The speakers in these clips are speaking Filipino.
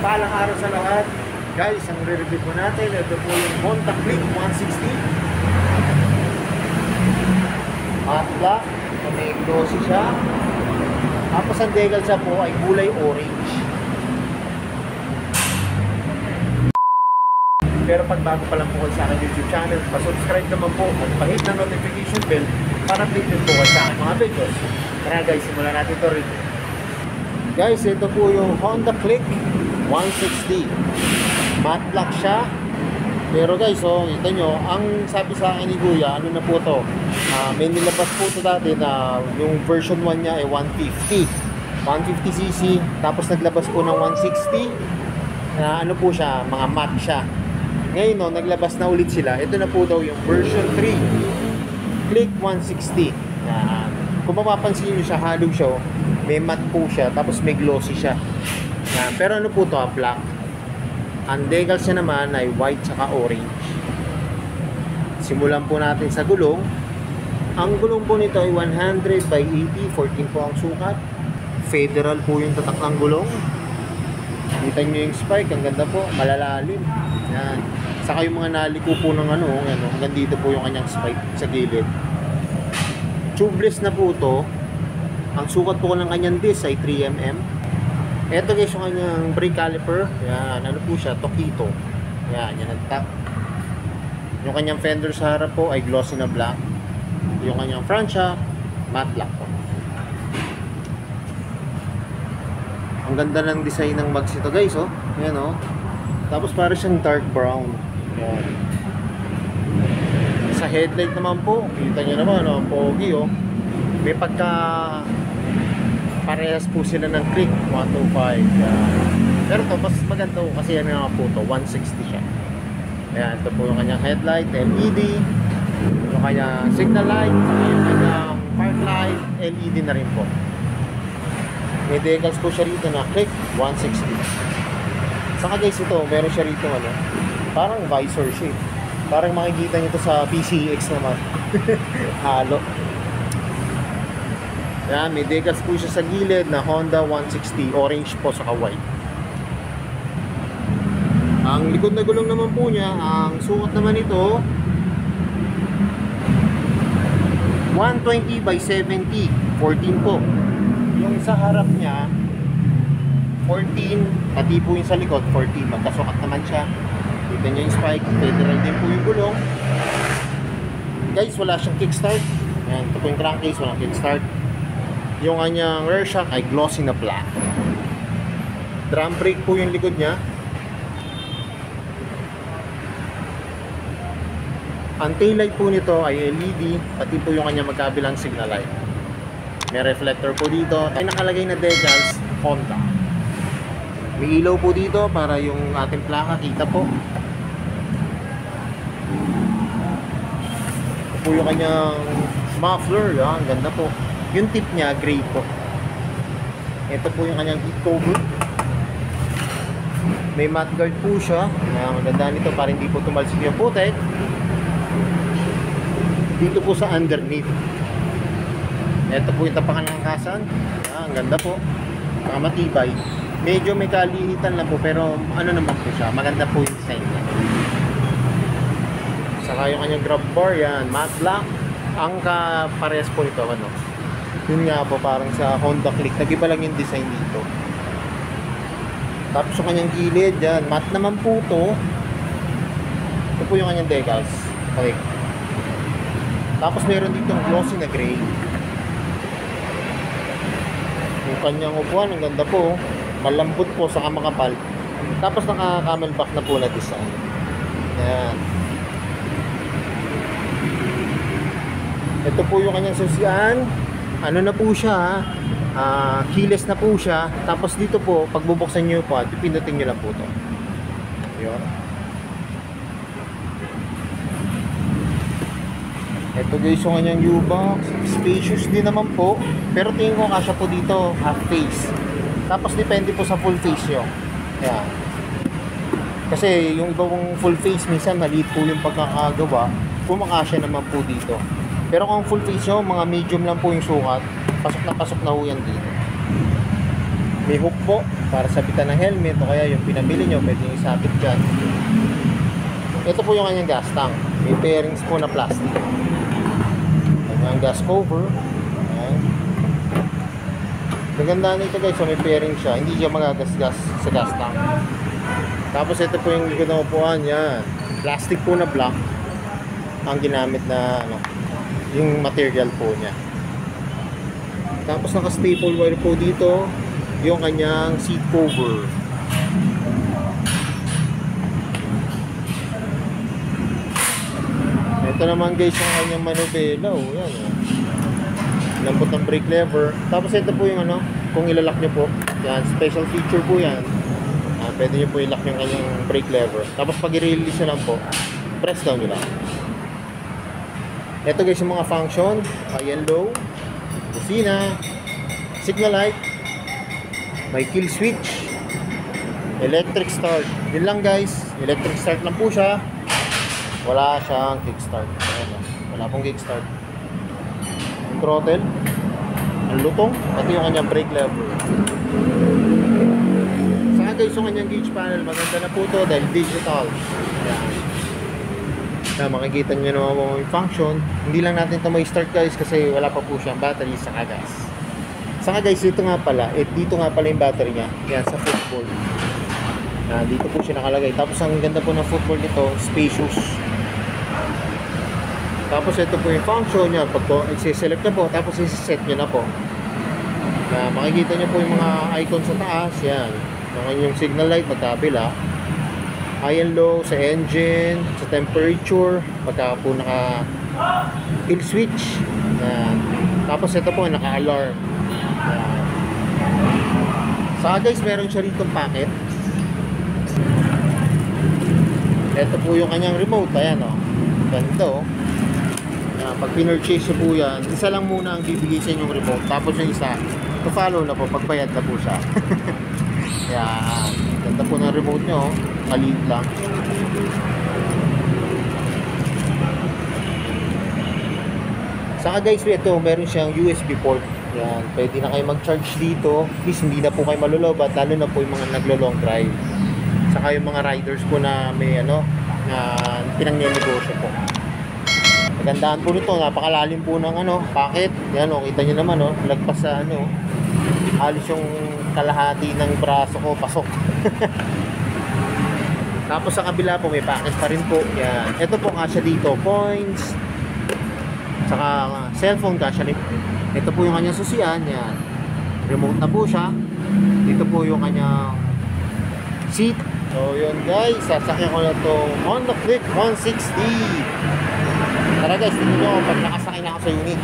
Mapagpalang araw sa lahat. Guys, ang re-review po natin, ito po yung Honda Click 160. Matte black, may glossy siya. Tapos ang decal siya po ay kulay orange. Pero pag bago pa lang po kayo sa aking YouTube channel, pa-subscribe naman po at pa-hit na notification bell para updated po kayo sa aking mga videos. Kaya guys, simulan natin ito rin. Guys, ito po yung Honda Click 160. Matte black siya. Pero guys, kita nyo, ang sabi sa akin ni Kuya, ano na po to? May nilabas po ito dati na yung version 1 niya ay 150. 150cc. Tapos naglabas po ng 160. Na ano po siya, mga matte siya. Ngayon, naglabas na ulit sila. Ito na po daw yung version 3. Click 160. Kung mapapansin nyo siya, halo siya. May matte po siya, tapos may glossy siya. Pero ano po to, black. Ang decal siya naman ay white saka orange. Simulan po natin sa gulong. Ang gulong po nito ay 100 by 80, 14 po ang sukat. Federal po yung tatak ng gulong. Kita nyo yung spike, ang ganda po, malalalim. Yan. Saka yung mga naliko po ng hanggang dito po yung kanyang spike sa gilid. Tubeless na po to. Ang sukat po ng kanyang disc ay 3mm. Ito guys yung kanyang brake caliper. Yan, ano po siya, Tokito. Yan, yan ang top. Yung kanyang fender sa harap po ay glossy na black. Yung kanyang front shock, matte black po. Ang ganda ng design ng mags ito guys, Yan, Tapos para siyang dark brown. Yan. Sa headlight naman po, kita nyo naman, pogi, May pagka parehas po sila ng Click 125. Pero to mas maganda po kasi yan nga po to, 160 siya. Ayan, ito po yung kanyang headlight, LED, yung kanyang signal light, yung kanyang park light, LED na rin po. May decals po siya rito na Click 160. Saka guys, ito meron siya rito parang visor shape. Parang makikita nyo ito sa PCX naman. Halo. Yan, may decals po siya sa gilid na Honda 160. Orange po saka white. Ang likod na gulong naman po niya, ang sukat naman ito 120 by 70. 14 po. Yung sa harap niya 14. Pati po yung sa likod 14. Magkasukat naman siya. Kita niyo yung spike. Federal din po yung gulong. Guys, wala siyang kickstart. Yan, ito po yung crankcase, walang kickstart. Yung kanyang rear shock ay glossy na black. Drum brake po yung likod niya. Ang taillight po nito ay LED, pati po yung kanyang magkabilang signal light. May reflector po dito. Ay nakalagay na decals Honda. May ilaw po dito para yung ating plaka kita po. Ito po yung kanyang muffler, ang ganda po. Yung tip niya, gray po. Ito po yung kanyang heat cover. May matte guard po siya. Ang ganda nito para hindi po tumalsik yung putek. Dito po sa underneath. Ito po yung tapakan ng kasan. Ang ganda po. Mga matibay. Medyo may kalihitan lang po pero ano naman po siya. Maganda po yung design niya. Saka yung kanyang grab bar, yan. Matte black. Ang parehas po nito, yun nga po, parang sa Honda Click, nag-iba lang yung design dito. Tapos yung kanyang gilid, yan, matte naman po to. Ito po yung kanyang decals. Okay. Tapos meron ditong glossy na gray. Yung kanyang upuan, ang ganda po. Malambot po, saka makapal. Tapos naka-camelback na po na design. Yan. Ito po yung kanyang susian. Ano na po siya, keyless na po siya. Tapos dito po, pag bubuksan nyo po, pipindutin nyo lang po ito. Yun. Ito guys yung kanyang U-box. Spacious din naman po. Pero tingin ko kasya po dito, half face. Tapos depende po sa full face nyo. Yan. Kasi yung ibang full face, minsan maliit po yung pagkakagawa. Pumakasya naman po dito. Pero kung full face nyo, mga medium lang po yung sukat, pasok na ho yan dito. May hook po para sabitan ng helmet o kaya yung pinabili nyo, pwede nyo isabit dyan. Ito po yung kanyang gas tank. May bearings po na plastic. Kanyang gas cover. Ayan. Maganda nito guys, so may bearing siya. Hindi siya magagasgas sa gas tank. Tapos ito po yung likod ng upuan. Yan. Plastic po na black ang ginamit na yung material po niya. Tapos naka-staple wire po dito yung kanyang seat cover. Ito naman guys yung kanyang manubela. Yan. Lambot ng brake lever. Tapos ito po yung kung ilalak nyo po. Yan, special feature po yan. Pwede nyo po ilak yung kanyang brake lever. Tapos pag i-release nyo lang po, press down nyo lang. Ito guys yung mga function. High and low, busina, signal light, may kill switch, electric start. Yun lang guys, electric start lang po siya. Wala siyang kickstart. Wala pong kickstart. Yung throttle, ang lutong, pati yung kanyang brake lever. Saka guys yung kanyang gauge panel, maganda na po to dahil digital. Yan, makikita nyo naman yung function. Hindi lang natin ito may start guys kasi wala pa po siyang battery sa gas. Saka guys, dito nga pala yung battery niya. Yan, sa football. Dito po siya nakalagay. Tapos ang ganda po ng football nito, spacious. Tapos ito po yung function niya. Pag po, i-select na po, tapos i-set nyo na po. Makikita nyo po yung mga icon sa taas. Yan. Yung signal light, magkabila. High and low, sa engine, sa temperature. Pagka po naka kill switch. Yan. Tapos ito po, naka-alarm. Saka guys, meron siya rito packet. Ito po yung kanyang remote. Ayan o. Ganda o. Pag pinurchase po yan, isa lang muna ang bibigay sa inyong remote. Tapos yung isa, to follow na po, pagbayad na po siya. Yan. Ganda po ng remote nyo. Maliit lang. Saka guys, ito, meron siyang USB port. Yan, pwede na kayo mag-charge dito. Please, hindi na po kayo malulobat, lalo na po yung mga naglo-long drive. Saka yung mga riders po na may na pinangnenegosyo po. Magandaan po nito, napakalalim po ng packet. Yan kita nyo naman lagpas sa halos yung kalahati ng braso ko pasok. Tapos sa kabila po may packet pa rin po. Yan. Ito po kasya dito, points. Saka cellphone kasya rin. Ito po yung kanyang susian. Yan. Remote na po siya. Dito po yung kanyang seat. So yun guys, sasakyan ko na itong Honda Click 160. Tara guys, tingnan nyo pag nakasakay na ako sa unit.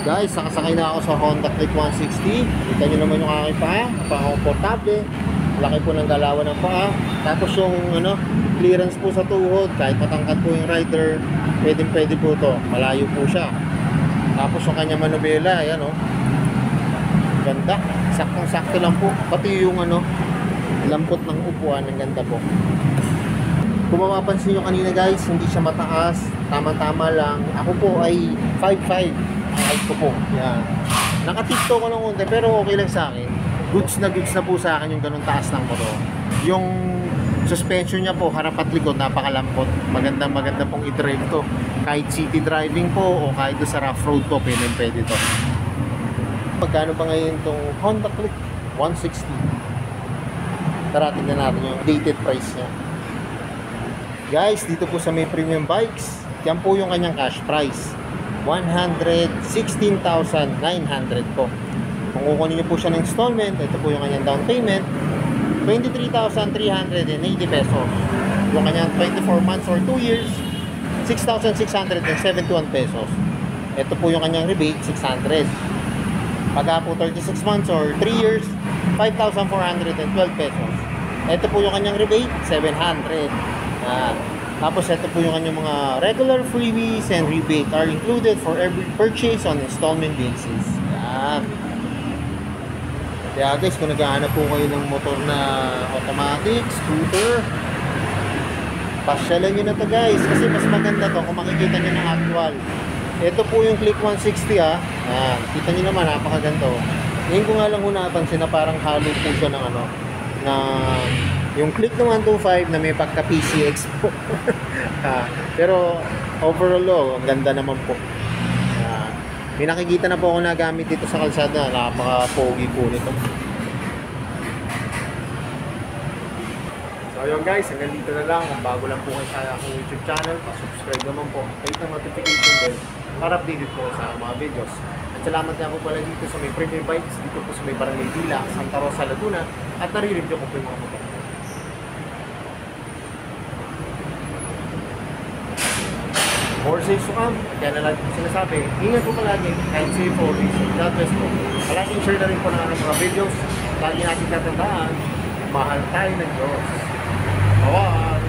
Guys, nakasakay na ako sa Honda Click 160. Kita nyo naman yung aking paa, napaka-komportable. Laki po ng galawan ng paa. Tapos yung clearance po sa tuhod, kahit matangkad po yung rider, pwede po to. Malayo po siya. Tapos yung kanya manubela, ayan ganda. Saktong-sakto lang po. Pati yung lambot ng upuan, ang ganda po. Kung mapapansin nyo kanina guys, hindi siya mataas. Tama-tama lang. Ako po ay 5'5". Ang height ko po. Yan. Nakatipto ko ng konti pero okay lang sa akin. Goods na po sa akin yung ganun taas ng motor. Yung suspension niya po, harap at likod, napakalambot. Maganda pong i-drive to. Kahit city driving po o kahit sa rough road po, pwede to. Pagkano ba ngayon itong Honda Click? 160. Tara, tingnan natin yung updated price niya. Guys, dito po sa may premium bikes, yan po yung kanyang cash price. 116,900 po. Kung kukunin niyo po siya ng installment, ito po yung kanyang down payment, 23,380 pesos. Yung kanyang 24 months or 2 years, 6,671 pesos. Ito po yung kanyang rebate, 600. Pagka po 36 months or 3 years, 5,412 pesos. Ito po yung kanyang rebate, 700. Tapos ito po yung kanyang mga regular freebies and rebate are included for every purchase on installment basis. Yan. Kaya guys, kung naghahanap po kayo ng motor na automatic, scooter, pasyalan nyo na to guys. Kasi mas maganda to kung makikita nyo ng actual. Ito po yung Click 160 ha. Kita nyo naman, napakaganto. Ngayon ko nga lang napansin na parang halo po siya ng ano, na yung Click na 125 na may pagka PCX po. Pero overall, ang ganda naman po. May nakikita na po ako na gamit dito sa kalsada. Napaka-pogi po nito. So ayun guys, hanggang dito na lang. Kung bago lang po kayo sa aking YouTube channel, pa-subscribe naman po. Kahit ang notification bell para updated po sa mga videos. At salamat nga po pala dito sa may Premier Bikes, dito po sa may Barangay Dila, Santa Rosa, Laguna. At nare-review ko po yung mga motor. More safe to come. Kaya na lang po sinasabi, ingat po palagi, kahit safe for reason. God bless po. Palaging share na rin po ng mga videos. Lagi natin tatandaan, mahal tayo ng Diyos. Bawal!